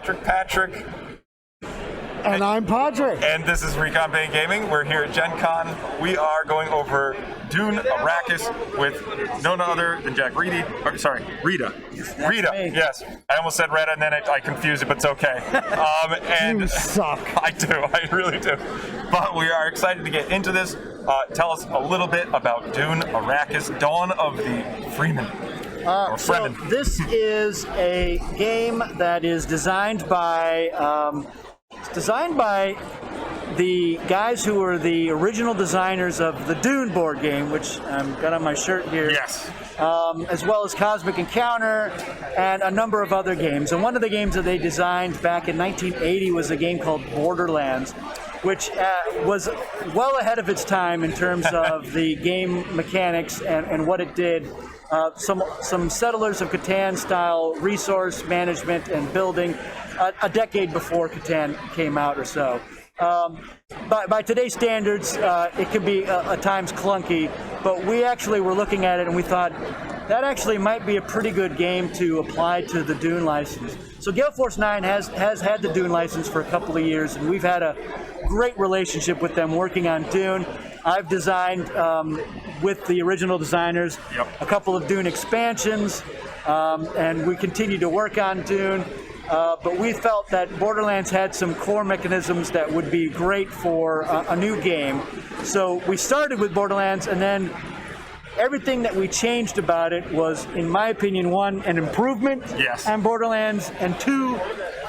Patrick. And I'm Padre. And this is Recon Bang Gaming. We're here at Gen Con. We are going over Dune, Arrakis with none other than Jack Reda. Reda. Yes. I almost said Reda and then I confused it, but it's okay. And You suck. I do. I really do. But we are excited to get into this. Tell us a little bit about Dune, Arrakis, Dawn of the Fremen. So this is a game that is designed by the guys who were the original designers of the Dune board game, which I've got on my shirt here. Yes. As well as Cosmic Encounter and a number of other games. And one of the games that they designed back in 1980 was a game called Borderlands, which was well ahead of its time in terms of the game mechanics and what it did. Some Settlers of Catan style resource management and building a decade before Catan came out or so. By today's standards, it can be at times clunky, but we actually were looking at it and we thought that actually might be a pretty good game to apply to the Dune license. So Gale Force 9 has had the Dune license for a couple of years, and we've had a great relationship with them working on Dune. I've designed with the original designers a couple of Dune expansions, and we continue to work on Dune. But we felt that Borderlands had some core mechanisms that would be great for a new game. So we started with Borderlands, and then everything that we changed about it was, in my opinion, one, an improvement on Borderlands, and two,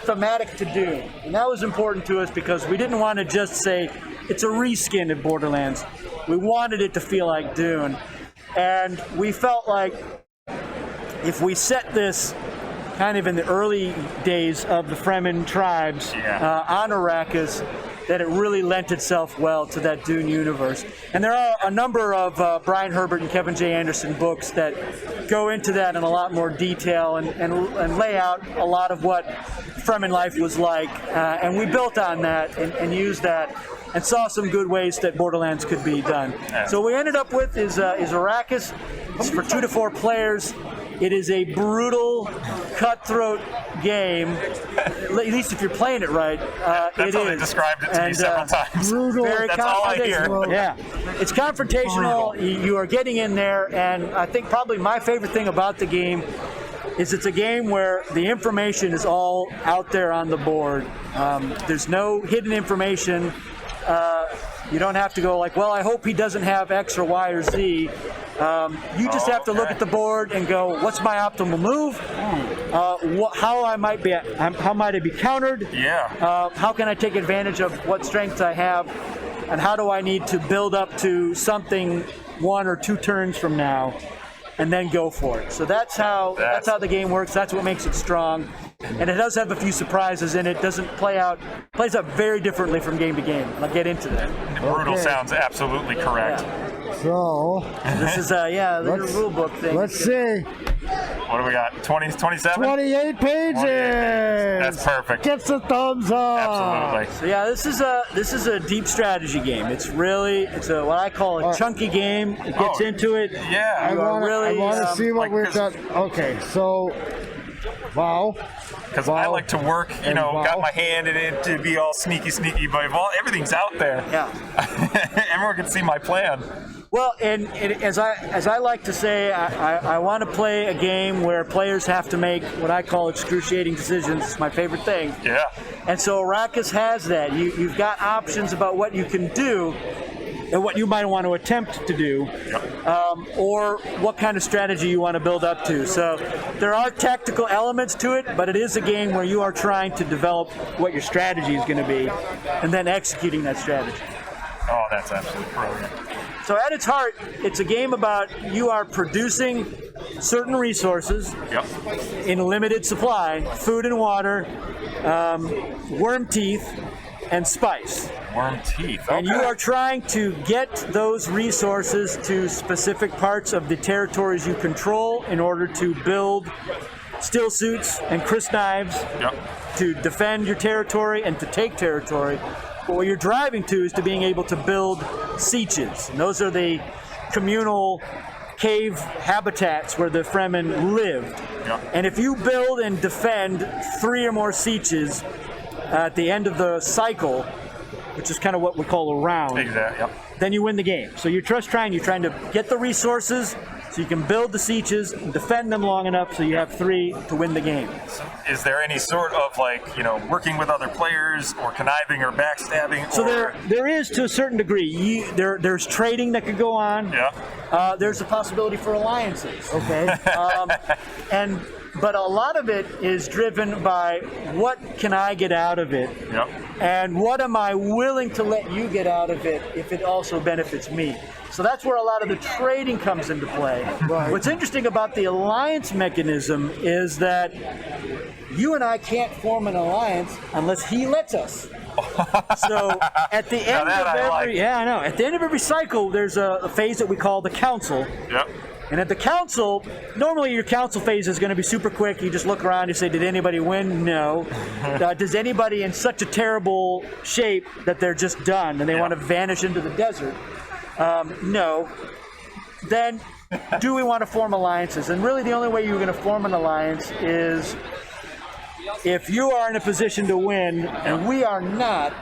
thematic to Dune. And that was important to us because we didn't want to just say it's a reskin of Borderlands. We wanted it to feel like Dune. And we felt like if we set this kind of in the early days of the Fremen tribes on Arrakis, that it really lent itself well to that Dune universe. And there are a number of Brian Herbert and Kevin J. Anderson books that go into that in a lot more detail and lay out a lot of what Fremen life was like. And we built on that and used that and saw some good ways that Borderlands could be done. So what we ended up with is Arrakis. It's for 2 to 4 players. It is a brutal, cutthroat game. At least if you're playing it right, That's how they described it to me several times. Brutal. That's all I hear. Yeah, it's confrontational. You are getting in there, and I think probably my favorite thing about the game is it's a game where the information is all out there on the board. There's no hidden information. You don't have to go like, well, I hope he doesn't have X or Y or Z. You just have to look at the board and go, what's my optimal move? How might I be countered? How can I take advantage of what strengths I have? And how do I need to build up to something 1 or 2 turns from now, and then go for it? So that's how the game works. That's what makes it strong. And it does have a few surprises in it. Plays out very differently from game to game. I'll get into that. Brutal sounds absolutely correct. Yeah. So this is the rule book thing. Let's see. What do we got? 27? 28 pages. That's perfect. Gets a thumbs up. Absolutely. So yeah, this is a deep strategy game. It's a what I call a chunky game. It gets into it. Yeah. I want to see what we've got. Okay, so wow. Because I like to work, got my hand in it to be all sneaky, but everything's out there. Yeah. Everyone can see my plan. Well, and as I like to say, I want to play a game where players have to make what I call excruciating decisions. It's my favorite thing. Yeah. And so Arrakis has that. You've got options about what you can do and what you might want to attempt to do, or what kind of strategy you want to build up to. So there are tactical elements to it, but it is a game where you are trying to develop what your strategy is going to be and then executing that strategy. Oh, that's absolutely brilliant. So at its heart, it's a game about you are producing certain resources in limited supply, food and water, worm teeth, and spice. Worm teeth. Okay. And you are trying to get those resources to specific parts of the territories you control in order to build still suits and crisp knives to defend your territory and to take territory. But what you're driving to is to being able to build sieges. And those are the communal cave habitats where the Fremen lived. Yeah. And if you build and defend 3 or more sieges at the end of the cycle, which is kind of what we call a round, Exactly. Yep. then you win the game. So you're trying to get the resources so you can build the sieges and defend them long enough so you have 3 to win the game. Is there any sort of working with other players or conniving or backstabbing? So there is to a certain degree. There's trading that could go on. Yeah. There's a possibility for alliances. Okay. But a lot of it is driven by what can I get out of it, Yep. and what am I willing to let you get out of it if it also benefits me. So that's where a lot of the trading comes into play. Right. What's interesting about the alliance mechanism is that you and I can't form an alliance unless he lets us. So at the end at the end of every cycle, there's a phase that we call the council. Yep. And at the council, normally your council phase is going to be super quick. You just look around, you say, did anybody win? No. Does anybody in such a terrible shape that they're just done and they want to vanish into the desert? No. Then, do we want to form alliances? And really the only way you're going to form an alliance is if you are in a position to win and we are not,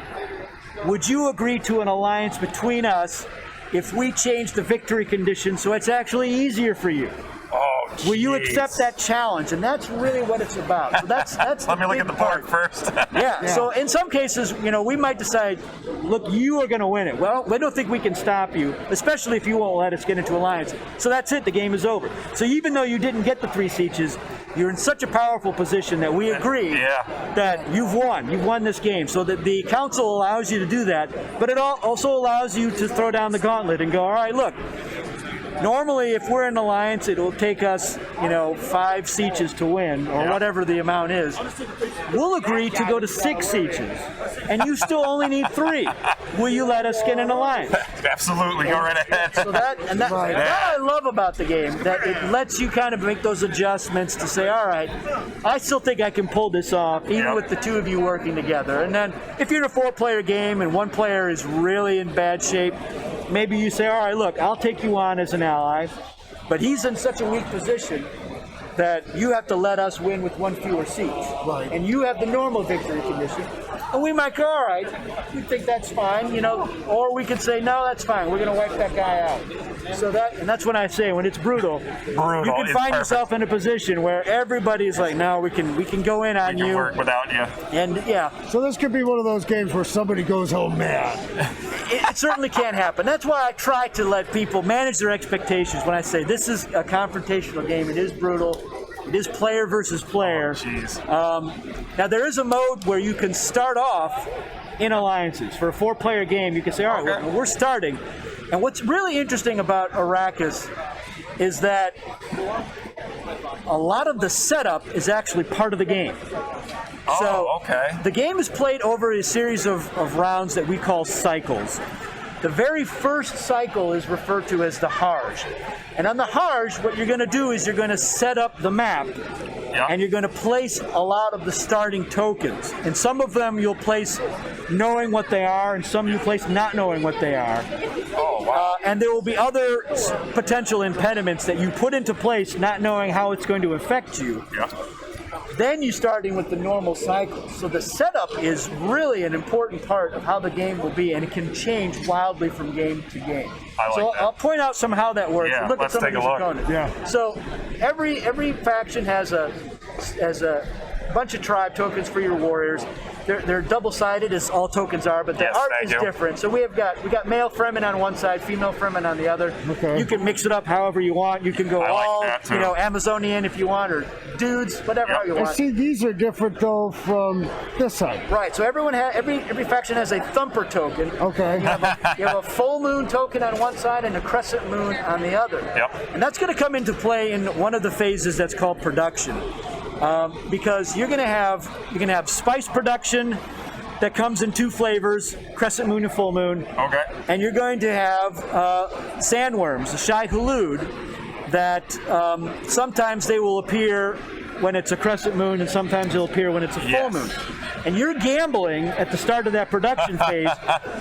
would you agree to an alliance between us if we change the victory condition so it's actually easier for you? Oh, geez. Will you accept that challenge? And that's really what it's about. So that's Let me look at the board first. Yeah. So in some cases, we might decide, look, you are going to win it. Well, we don't think we can stop you, especially if you won't let us get into alliance. So that's it. The game is over. So even though you didn't get the 3 sieges, you're in such a powerful position that we agree that you've won. You've won this game. So that the council allows you to do that, but it also allows you to throw down the gauntlet and go, all right, look, normally if we're in alliance, it will take us, 5 sieges to win, or whatever the amount is. We'll agree to go to 6 sieges, and you still only need 3. Will you let us get an alliance? Absolutely, go right ahead. So that I love about the game, that it lets you kind of make those adjustments to say, all right, I still think I can pull this off, even with the 2 of you working together. And then if you're in a 4-player game and one player is really in bad shape, maybe you say, all right, look, I'll take you on as an ally, but he's in such a weak position that you have to let us win with 1 fewer seats. Right. And you have the normal victory condition. And we might go, all right, we think that's fine, or we could say, no, that's fine, we're going to wipe that guy out. So that's when I say, when it's brutal, you can find yourself in a position where everybody's like, no, we can go in on you. We can work without you. And So this could be one of those games where somebody goes home mad. it certainly can happen. That's why I try to let people manage their expectations when I say this is a confrontational game. It is brutal. It is player versus player. Now there is a mode where you can start off in alliances. For a 4-player game, you can say, all right, we're starting. And what's really interesting about Arrakis is that a lot of the setup is actually part of the game. The game is played over a series of rounds that we call cycles. The very first cycle is referred to as the Harj. And on the Harj, what you're going to do is you're going to set up the map, and you're going to place a lot of the starting tokens. And some of them you'll place knowing what they are, and some you place not knowing what they are. And there will be other potential impediments that you put into place not knowing how it's going to affect you. Then you're starting with the normal cycle. So the setup is really an important part of how the game will be, and it can change wildly from game to game. I'll point out some how that works. Look at some of these opponents. So every faction has a bunch of tribe tokens for your warriors. They're double-sided, as all tokens are, but the art is different. So we got male Fremen on one side, female Fremen on the other. You can mix it up however you want. You can go Amazonian if you want, or dudes, whatever you want. I see these are different though from this side. Right. So every faction has a thumper token. Okay. You have a full moon token on one side and a crescent moon on the other. And that's going to come into play in one of the phases that's called production. Because you're going to have spice production that comes in 2 flavors, crescent moon and full moon. And you're going to have sandworms, the Shai Hulud, that sometimes they will appear when it's a crescent moon, and sometimes they'll appear when it's a full moon. And you're gambling at the start of that production phase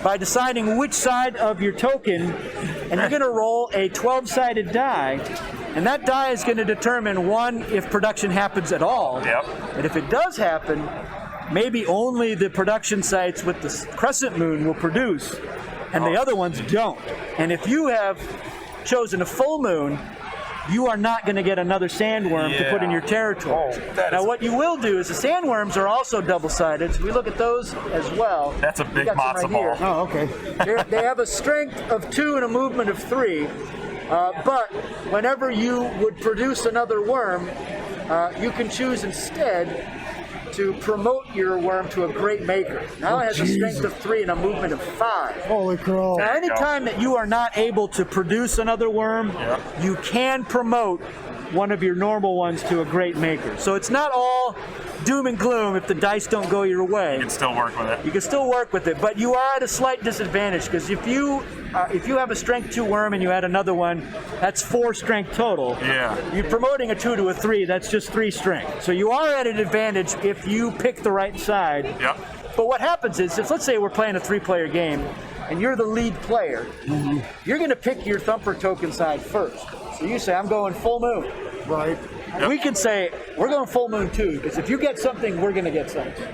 by deciding which side of your token, and you're going to roll a 12-sided die, and that die is going to determine, one, if production happens at all, Yep. and if it does happen, maybe only the production sites with the crescent moon will produce, and the other ones don't. And if you have chosen a full moon, you are not going to get another sandworm to put in your territory. Now, what you will do is the sandworms are also double-sided. So we look at those as well. That's a big We got some matzo right ball. here. Oh, okay. They have a strength of 2 and a movement of 3. But whenever you would produce another worm, you can choose instead to promote your worm to a great maker. Now it has a strength of 3 and a movement of 5. Holy crow. Now, anytime that you are not able to produce another worm, you can promote one of your normal ones to a great maker. So it's not all doom and gloom if the dice don't go your way. You can still work with it. You can still work with it, but you are at a slight disadvantage because if you have a strength 2 worm and you add another one, that's 4 strength total. Yeah. You're promoting a 2 to a 3, that's just 3 strength. So you are at an advantage if you pick the right side. Yep. But what happens is, if let's say we're playing a 3-player game and you're the lead player, you're going to pick your thumper token side first. So you say, I'm going full moon. Right. We can say, we're going full moon too, because if you get something, we're going to get something.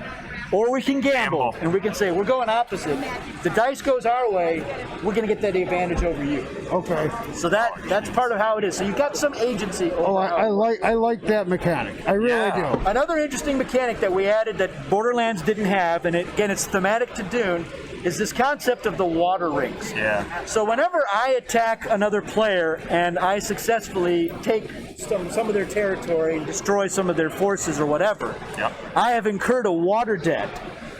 Or we can gamble, and we can say, we're going opposite. If the dice goes our way, we're going to get that advantage over you. Okay. So that's part of how it is. So you've got some agency over Oh, how I like that mechanic. I really do. Another interesting mechanic that we added that Borderlands didn't have, and it's thematic to Dune, is this concept of the water rings. Yeah. So whenever I attack another player and I successfully take some of their territory and destroy some of their forces or whatever, I have incurred a water debt.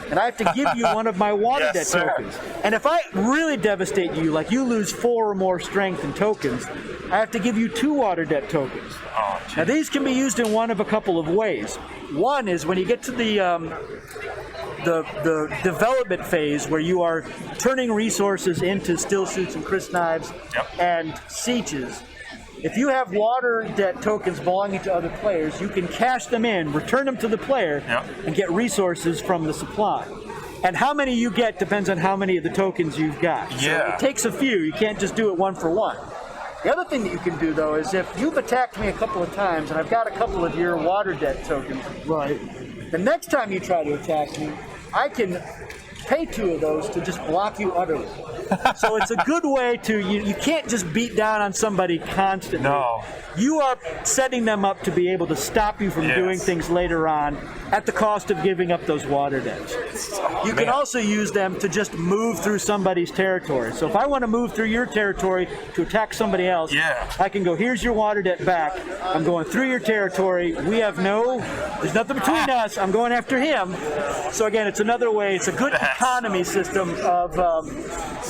And I have to give you one of my water debt tokens. And if I really devastate you, like you lose 4 or more strength in tokens, I have to give you 2 water debt tokens. Oh, Now these can be used in one of a couple of ways. One is when you get to the development phase where you are turning resources into still suits and crisp knives and sieges. If you have water debt tokens belonging to other players, you can cash them in, return them to the player, and get resources from the supply. And how many you get depends on how many of the tokens you've got. So it takes a few. You can't just do it one for one. The other thing that you can do, though, is if you've attacked me a couple of times and I've got a couple of your water debt tokens, the next time you try to attack me, I can pay 2 of those to just block you utterly. So it's a good way to, you can't just beat down on somebody constantly. No. You are setting them up to be able to stop you from doing things later on at the cost of giving up those water debts. You can also use them to just move through somebody's territory. So if I want to move through your territory to attack somebody else, I can go, here's your water debt back. I'm going through your territory. There's nothing between us. I'm going after him. So again, it's another way. It's a good economy system of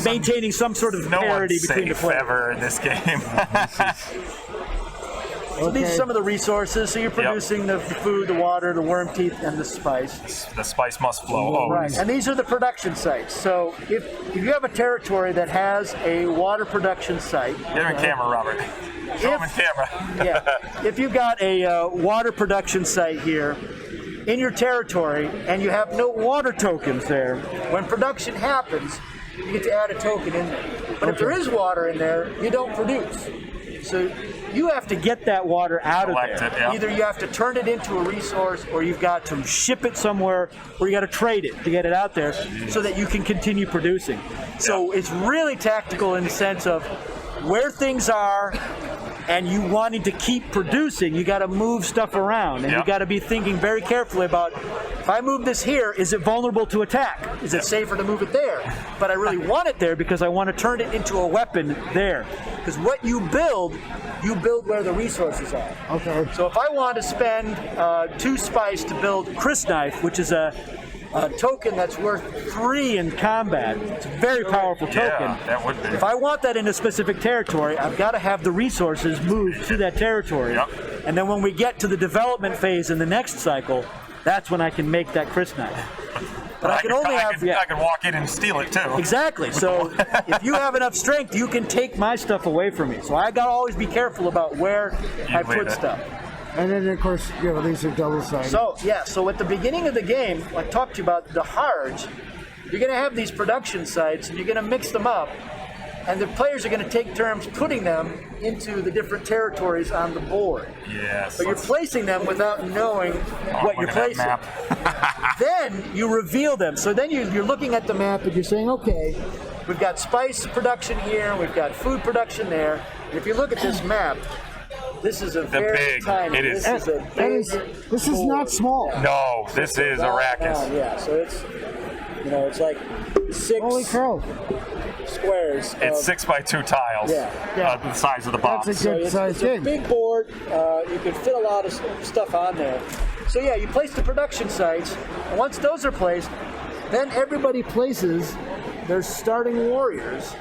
maintaining some sort of parity between the players. Ever in this game. So these are some of the resources. So you're producing the food, the water, the worm teeth, and the spice. The spice must flow. Right, and these are the production sites. So if you have a territory that has a water production site. Get him in camera, Robert. Show him in camera. If you've got a water production site here in your territory and you have no water tokens there, when production happens, you get to add a token in there. But if there is water in there, you don't produce. So you have to get that water out of there. Either you have to turn it into a resource, or you've got to ship it somewhere, or you got to trade it to get it out there so that you can continue producing. So it's really tactical in the sense of where things are and you wanting to keep producing, you got to move stuff around, and you got to be thinking very carefully about, if I move this here, is it vulnerable to attack? Is it safer to move it there? But I really want it there because I want to turn it into a weapon there. Because what you build where the resources are. Okay. So if I want to spend 2 spice to build Crisp Knife, which is a token that's worth 3 in combat. It's a very powerful token. Yeah, that would be. If I want that in a specific territory, I've got to have the resources moved to that territory. And then when we get to the development phase in the next cycle, that's when I can make that Crisp Knife. But I can walk in and steal it too. Exactly. So if you have enough strength, you can take my stuff away from me. So I got to always be careful about where I put stuff. And then, of course, these are double-sided. So at the beginning of the game, I talked to you about the hards, you're going to have these production sites, and you're going to mix them up, and the players are going to take turns putting them into the different territories on the board. Yes. But you're placing them without knowing what you're placing. Then you reveal them. So then you're looking at the map and you're saying, okay, we've got spice production here, we've got food production there. And if you look at this map, this is a very tiny. It is. This is not small. No, this is Arrakis. Yeah, so it's like 6 Holy crow. squares. It's 6 by 2 tiles. The size of the box. That's a good size game. It's a big board. You can fit a lot of stuff on there. So yeah, you place the production sites, and once those are placed, then everybody places their starting warriors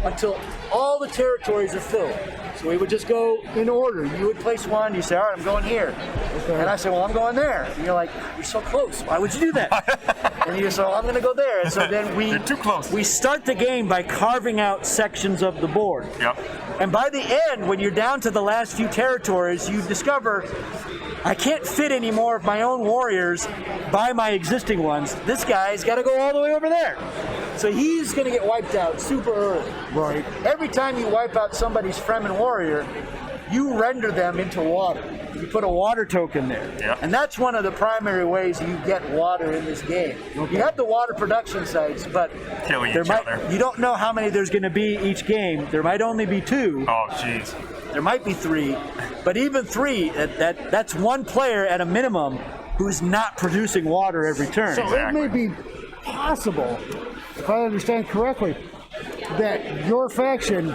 until all the territories are filled. So we would just go in order. You would place one, you say, all right, I'm going here. Okay. And I say, well, I'm going there. And you're like, you're so close. Why would you do that? And you say, well, I'm going to go there. And so then You're too close. We start the game by carving out sections of the board. Yep. And by the end, when you're down to the last few territories, you discover I can't fit any more of my own warriors by my existing ones. This guy's got to go all the way over there. So he's going to get wiped out super early. Right. Every time you wipe out somebody's Fremen warrior, you render them into water. You put a water token there. Yep. And that's one of the primary ways you get water in this game. Okay. You have the water production sites, but you don't know how many there's going to be each game. There might only be 2. Oh, jeez. There might be 3. But even 3, that's one player at a minimum who's not producing water every turn. So it may be possible, if I understand correctly, that your faction,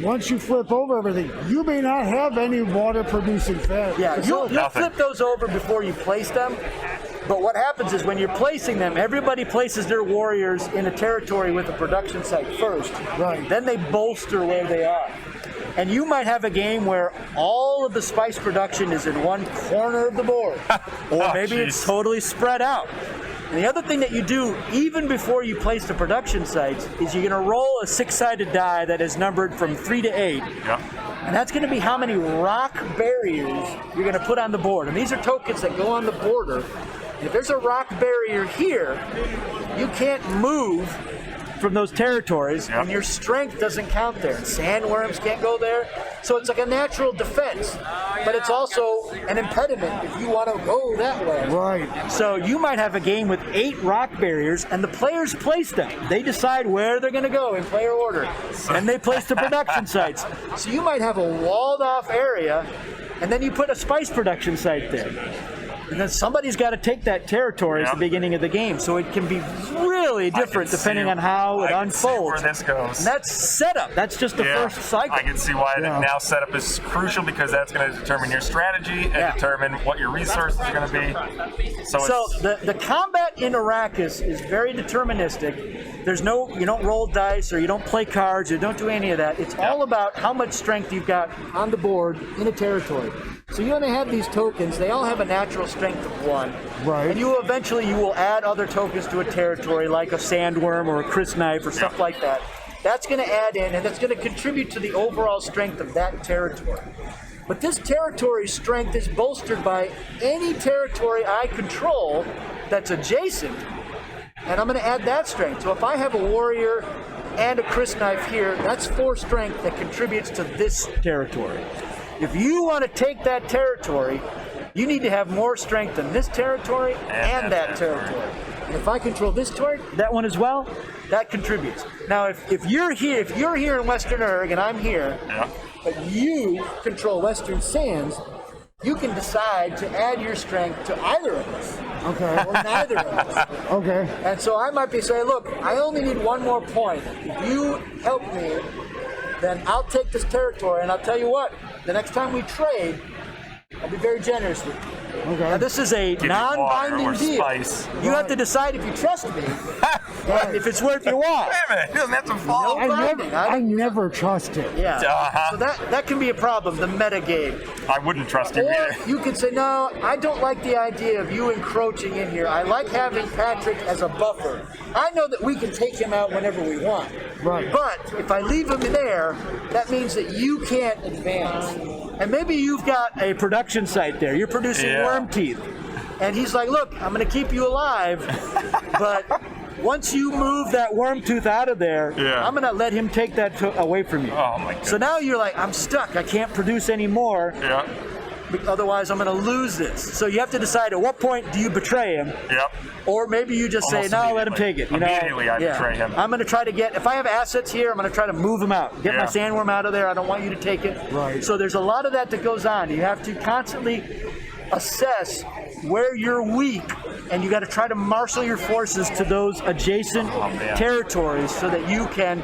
once you flip over everything, you may not have any water producing faction. Yeah, you'll flip those over before you place them. But what happens is when you're placing them, everybody places their warriors in a territory with a production site first. Right. Then they bolster where they are. And you might have a game where all of the spice production is in one corner of the board. Or maybe it's totally spread out. And the other thing that you do, even before you place the production sites, is you're going to roll a 6-sided die that is numbered from 3 to 8. Yep. And that's going to be how many rock barriers you're going to put on the board. And these are tokens that go on the border. And if there's a rock barrier here, you can't move from those territories, and your strength doesn't count there. And sandworms can't go there. So it's like a natural defense, but it's also an impediment if you want to go that way. Right. So you might have a game with 8 rock barriers, and the players place them. They decide where they're going to go in player order, and they place the production sites. So you might have a walled-off area, and then you put a spice production site there. And then somebody's got to take that territory at the beginning of the game, so it can be really different depending on how it unfolds. See where this goes. And that's setup. That's just the first cycle. I can see why now setup is crucial, because that's going to determine your strategy and determine what your resources are going to be. So the combat in Arrakis is very deterministic. There's you don't roll dice, or you don't play cards, you don't do any of that. It's all about how much strength you've got on the board in a territory. So you only have these tokens. They all have a natural strength of 1. Right. And you will add other tokens to a territory, like a sandworm or a crysknife or stuff like that. That's going to add in, and that's going to contribute to the overall strength of that territory. But this territory's strength is bolstered by any territory I control that's adjacent, and I'm going to add that strength. So if I have a warrior and a crysknife here, that's 4 strength that contributes to this territory. If you want to take that territory, you need to have more strength than this territory and that territory. And if I control this territory, that one as well, that contributes. Now, if you're here in Western Urg and I'm here, but you control Western Sands, you can decide to add your strength to either of us. Okay. Or neither of us. Okay. And so I might be saying, look, I only need 1 more point. If you help me, then I'll take this territory, and I'll tell you what, the next time we trade, I'll be very generous with you. Okay. Now, this is a non-binding deal. Spice. You have to decide if you trust me and if it's worth your while. Wait a minute, he doesn't have to fall. I never trust it. Yeah. So that can be a problem, the meta game. I wouldn't trust you Or either. you can say, no, I don't like the idea of you encroaching in here. I like having Patrick as a buffer. I know that we can take him out whenever we want. Right. But if I leave him there, that means that you can't advance. And maybe you've got a production site there. You're producing worm teeth. And he's like, look, I'm going to keep you alive, but once you move that worm tooth out of there, I'm going to let him take that away from you. Oh, my goodness. So now you're like, I'm stuck. I can't produce anymore. Yeah. Otherwise, I'm going to lose this. So you have to decide at what point do you betray him? Yep. Or maybe you just Almost say, no, let him take it. Immediately I betray him. I'm going to try to get, if I have assets here, I'm going to try to move them out. Get my sandworm out of there. I don't want you to take it. Right. So there's a lot of that goes on. You have to constantly assess where you're weak, and you got to try to marshal your forces to those adjacent territories so that you can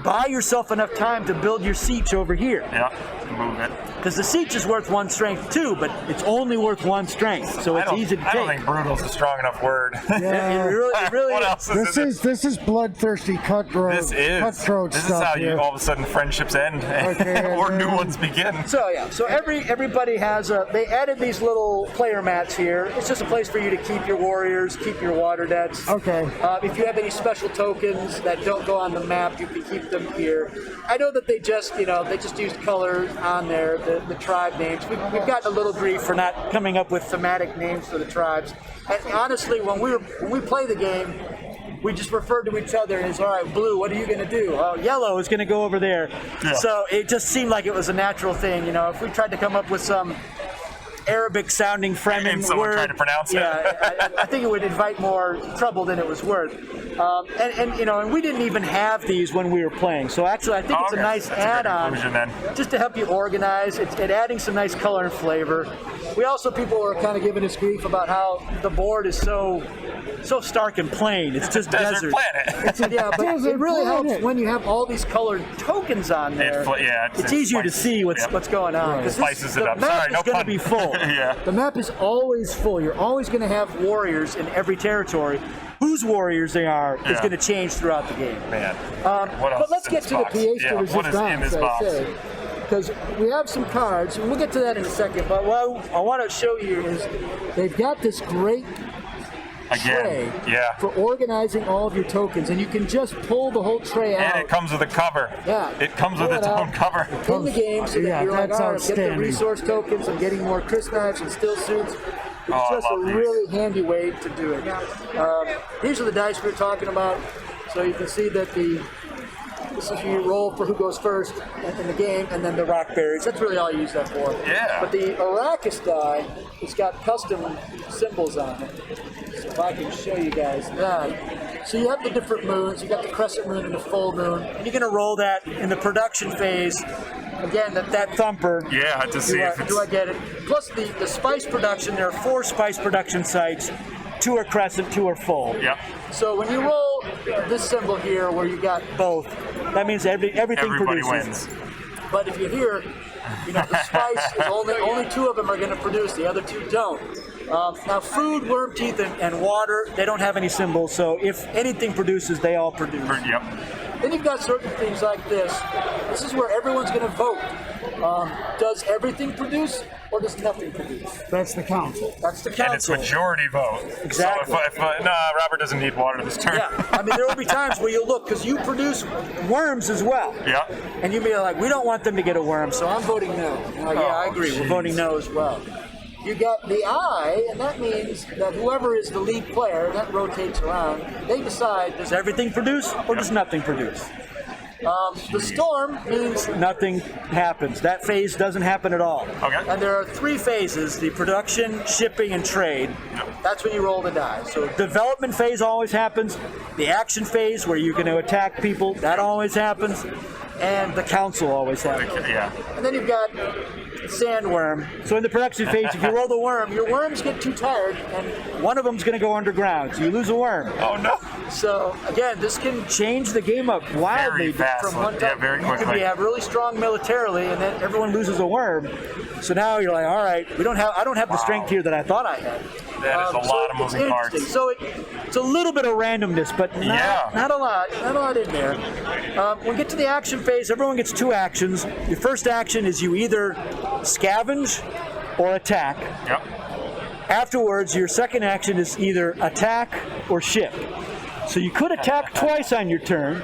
buy yourself enough time to build your siege over here. Yeah, move it. Because the siege is worth 1 strength too, but it's only worth 1 strength, so it's easy to take. I don't think brutal's a strong enough word. It really What is. else is This is bloodthirsty cutthroat. This is stuff how here. you all of a sudden friendships end or new ones begin. So everybody has they added these little player mats here. It's just a place for you to keep your warriors, keep your water debts. Okay. If you have any special tokens that don't go on the map, you can keep them here. I know that they just used colors on there, the tribe names. We've gotten a little grief for not coming up with thematic names for the tribes. And honestly, when we play the game, we just refer to each other as, all right, blue, what are you going to do? Oh, yellow is going to go over there. Yeah. So it just seemed like it was a natural thing. If we tried to come up with some Arabic-sounding Fremen someone word, tried to pronounce it. I think it would invite more trouble than it was worth. And we didn't even have these when we were playing. So actually, I think it's a nice add-on just to help you organize. It's adding some nice color and flavor. People were kind of giving us grief about how the board is so stark and plain. It's just desert planet. But it really helps when you have all these colored tokens on there. It's easier to see what's going on. It spices it up. The map Sorry, is going to be full. The map is always full. You're always going to have warriors in every territory. Whose warriors they are is going to change throughout the game. Man. But let's get to the pièce de resistance, I say. Because we have some cards, and we'll get to that in a second. But what I want to show you is they've got this great tray for organizing all of your tokens, and you can just pull the whole tray out. And it comes with a cover. Yeah. It comes with its own cover. In the game, so that you're like, all right, I'm getting the resource tokens, I'm getting more Chris knives and still suits. It's just a really handy way to do it. These are the dice we were talking about. So you can see that this is you roll for who goes first in the game, and then the rock berries. That's really all you use that for. Yeah. But the Arrakis die, it's got custom symbols on it. So if I can show you guys that. So you have the different moons. You got the crescent moon and the full moon, and you're going to roll that in the production phase. Again, that thumper. Yeah, to see if it's... Do I get it? Plus the spice production, there are 4 spice production sites. 2 are crescent, 2 are full. Yep. So when you roll this symbol here where you got both, that means everybody produces. wins. But if you hear, the spice is only 2 of them are going to produce, the other 2 don't. Now food, worm teeth, and water, they don't have any symbols, so if anything produces, they all produce. Yep. Then you've got certain things like this. This is where everyone's going to vote. Does everything produce, or does nothing produce? That's the council. That's the council. And it's majority vote. Exactly. So if Robert doesn't need water this turn. Yeah, there will be times where you'll look, because you produce worms as well. Yeah. And you'll be like, we don't want them to get a worm, so I'm voting no. I agree. We're voting no as well. You got the eye, and that means that whoever is the lead player, that rotates around, they decide, does everything produce or does nothing produce? The storm means nothing happens. That phase doesn't happen at all. Okay. And there are 3 phases, the production, shipping, and trade. Yep. That's when you roll the die. So development phase always happens. The action phase, where you're going to attack people, that always happens. And the council always happens. Yeah. And then you've got sandworm. So in the production phase, if you roll the worm, your worms get too tired, and one of them's going to go underground, so you lose a worm. Oh no! So again, this can change the game up wildly from one time. Yeah, very quickly. You can have really strong militarily, and then everyone loses a worm. So now you're like, all right, I don't have the strength here that I thought I had. That is a lot of moving parts. So it's a little bit of randomness, but not a lot in there. When we get to the action phase, everyone gets 2 actions. Your first action is you either scavenge or attack. Yep. Afterwards, your second action is either attack or ship. So you could attack twice on your turn,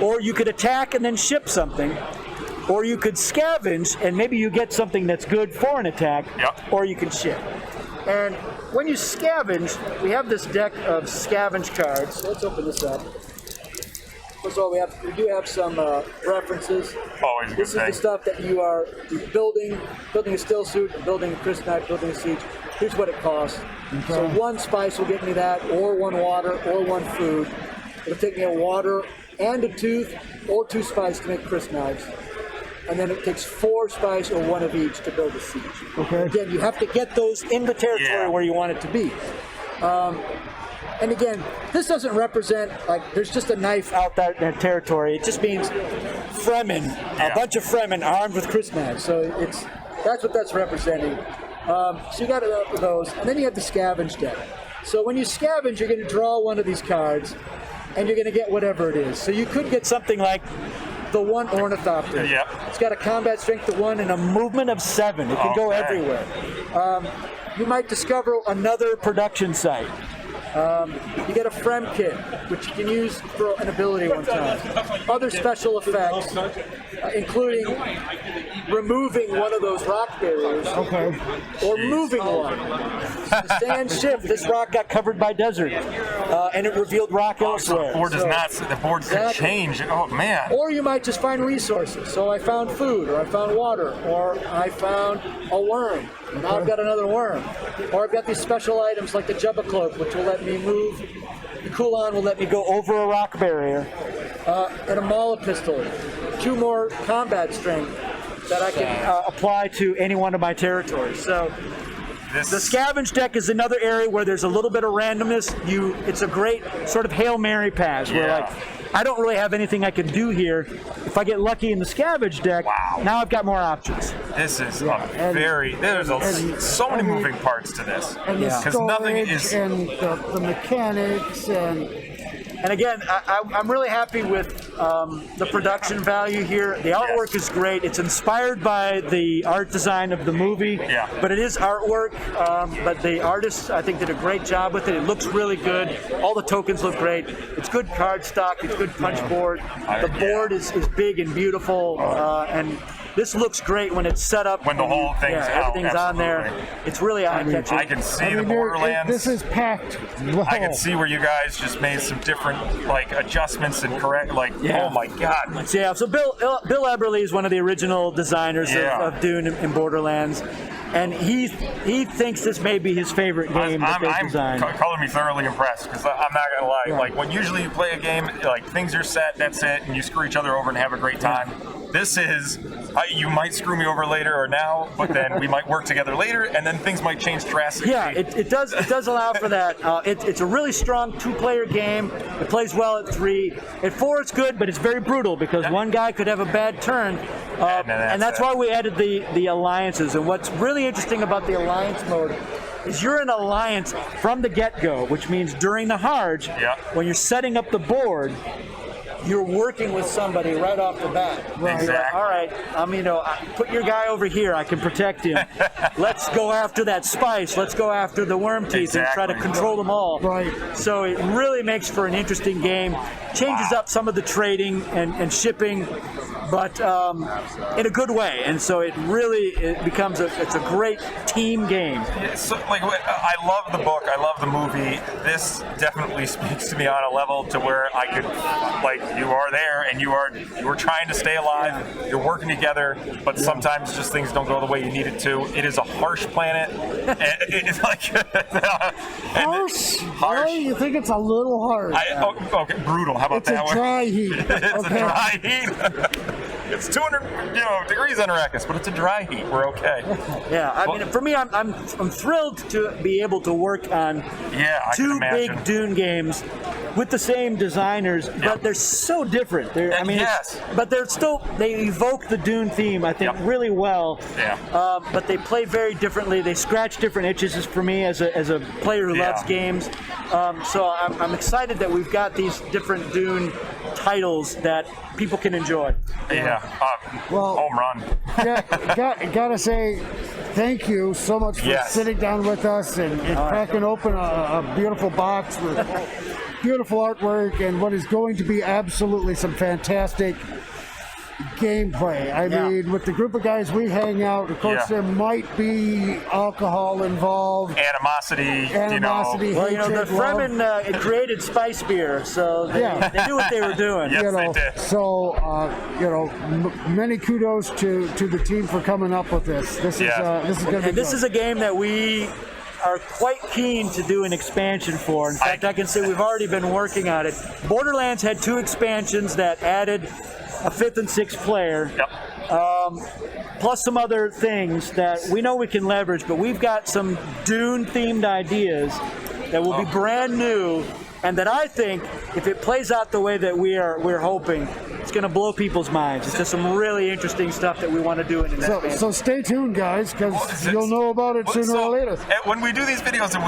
or you could attack and then ship something. or you could scavenge, and maybe you get something that's good for an attack, or you can ship. And when you scavenge, we have this deck of scavenge cards. So let's open this up. First of all, we do have some references. Always a good This is thing. the stuff that you're building a still suit, building a crisp knife, building a siege. Here's what it costs. So 1 spice will get me that, or 1 water, or 1 food. It'll take me a water and a tooth, or 2 spice to make crisp knives. And then it takes 4 spice or 1 of each to build a siege. Okay. Again, you have to get those in the territory where you want it to be. And again, this doesn't represent, like, there's just a knife out that territory. It just means Fremen, a bunch of Fremen armed with crisp knives. So that's what that's representing. So you got those, and then you have the scavenge deck. So when you scavenge, you're going to draw one of these cards, and you're going to get whatever it is. So you could get something like the 1 Ornithopter. It's got a combat strength of 1 and a movement of 7. It can go everywhere. You might discover another production site. You get a Frem kit, which you can use for an ability one time. Other special effects, including removing one of those rock barriers, or moving one. The sand shift. This rock got covered by desert, and it revealed rock elsewhere. The board does not. The board could change. Oh man. Or you might just find resources. So I found food, or I found water, or I found a worm. Now I've got another worm. Or I've got these special items like the Jubba Cloak, which will let me move. The Kulan will let me go over a rock barrier. And a Mala pistol. 2 more combat strength that I can apply to any one of my territories. So the scavenge deck is another area where there's a little bit of randomness. It's a great sort of Hail Mary pass where like, I don't really have anything I can do here. If I get lucky in the scavenge deck, now I've got more options. This is there's so many moving parts to this. And the Because nothing storage is. and the mechanics And again, I'm really happy with the production value here. The artwork is great. It's inspired by the art design of the movie, but it is artwork. But the artists, I think, did a great job with it. It looks really good. All the tokens look great. It's good card stock. It's good punch board. The board is big and beautiful, and this looks great when it's set up. When the whole thing's out, everything's on there. It's really eye-catching. I can see the Borderlands. This is packed. Wow. I can see where you guys just made some different adjustments and correct oh my god. Yeah, so Bill Eberle is one of the original designers of Dune and Borderlands, and he thinks this may be his favorite game that they've designed. I'm calling me thoroughly impressed because I'm not gonna lie. Like when usually you play a game, like things are set, that's it, and you screw each other over and have a great time. This is, you might screw me over later or now, but then we might work together later, and then things might change drastically. Yeah, it does allow for that. It's a really strong 2-player game. It plays well at 3. At 4, it's good, but it's very brutal because one guy could have a bad turn, and that's why we added the alliances. And what's really interesting about the alliance mode is you're an alliance from the get-go, which means during the Harj, when you're setting up the board, you're working with somebody right off the bat. Exactly. Like, all right, put your guy over here. I can protect him. Let's go after that spice. Let's go after the worm teeth and try to control them all. Right. So it really makes for an interesting game. Changes up some of the trading and shipping, but in a good way. And so it becomes it's a great team game. Yeah, so, I love the book. I love the movie. This definitely speaks to me on a level to where I could, you are there and you are trying to stay alive. You're working together, but sometimes just things don't go the way you need it to. It is a harsh planet. And it's harsh? Harsh. Really? You think it's a little harsh? Okay, brutal. How about it's that a dry heat. It's a dry heat. It's 200 degrees on Arrakis, but it's a dry heat. We're okay. Yeah, I mean, for me, I'm thrilled to be able to work on 2 big Dune games with the same designers, but they're so different. But they evoke the Dune theme, I think, really well. Yeah. But they play very differently. They scratch different itches for me as a player who loves games. So I'm excited that we've got these different Dune titles that people can enjoy. Home run. Gotta say, thank you so much for sitting down with us and cracking open a beautiful box with beautiful artwork and what is going to be absolutely some fantastic gameplay. I mean, with the group of guys we hang out, of course, there might be alcohol involved. Animosity, you know. Well, you know, the hatred, love. Fremen it created spice beer, so they knew what they were doing. Yes, You know, they did. so many kudos to the team for coming up with this. This is going to be And this good. is a game that we are quite keen to do an expansion for. In fact, I can say we've already been working on it. Borderlands had 2 expansions that added a 5th and 6th player. Yep. Plus some other things that we know we can leverage, but we've got some Dune-themed ideas that will be brand new, and that I think, if it plays out the way that we're hoping, it's going to blow people's minds. It's just some really interesting stuff that we want to do in the next So stay tuned, guys, because you'll know about it sooner or later. When we do these videos and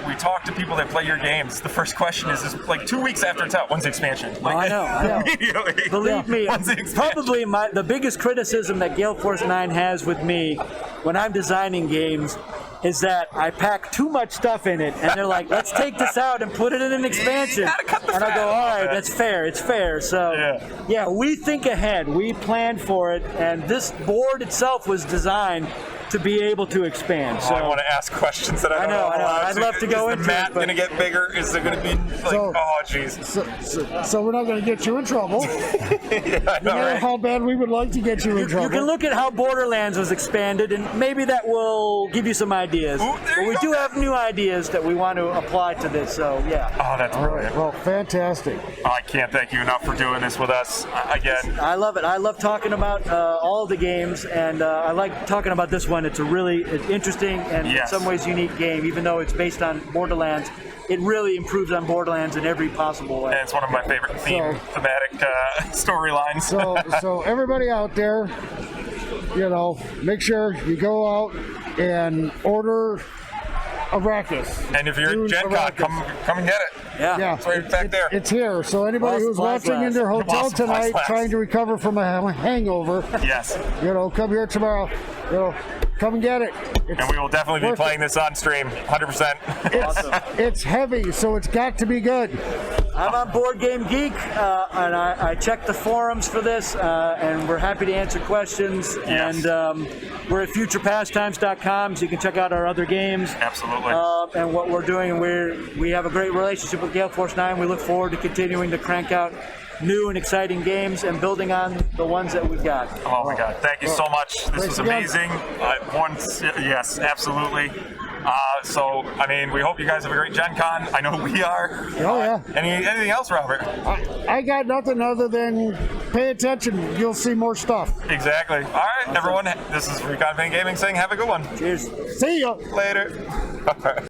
we talk to people that play your games, the first question is like 2 weeks after it's out, when's the expansion? Like, I know. Immediately. Believe me, When's the expansion? probably the biggest criticism that Gale Force 9 has with me when I'm designing games is that I pack too much stuff in it, and they're like, let's take this out and put it in an expansion. You gotta cut the and I fat go, all off right, it." that's fair, it's fair. So, yeah, we think ahead, we plan for it, and this board itself was designed to be able to expand. So I want to ask questions that I don't know. I'd love to go Is into the mat it, going to get bigger? Is there going to be like, So- oh, jeez. So we're not going to get you in trouble. I No matter how bad we would like to get you in trouble. you can look at how Borderlands was expanded, and maybe that will give you some ideas. Ooh, there But you we go. do have new ideas that we want to apply to this, so yeah. Oh, that's All brilliant. right, well, fantastic. I can't thank you enough for doing this with us. Again, I love it. I love talking about all the games, and I like talking about this one. It's a really interesting and in some ways unique game, even though it's based on Borderlands. It really improves on Borderlands in every possible way. and it's one of my favorite thematic storylines. So everybody out there, make sure you go out and order Arrakis. And if you're Dune at Gen Con, Arrakis. come and get it. Yeah. It's right back there. It's here. So anybody who's Supplies watching in their last. hotel While supplies tonight last. trying to recover from a hangover, Yes. come here tomorrow. Come and get it. And we will definitely be worth playing this on stream, 100%. Awesome. It's heavy, so it's got to be good. I'm on Board Game Geek, and I checked the forums for this, and we're happy to answer questions. Yes. And we're at futurepastimes.com, so you can check out our other games. Absolutely. And what we're doing. And we have a great relationship with Gale Force 9. We look forward to continuing to crank out new and exciting games and building on the ones that we've got. Oh my God! Thank you so much. This was Thanks again. amazing. Yes, absolutely. So, I mean, we hope you guys have a great Gen Con. I know we are. Oh, yeah. Anything else, Robert? I got nothing other than pay attention. You'll see more stuff. Exactly. All right, everyone. This is Recon Gaming saying have a good one. Cheers. See ya. Later. All right.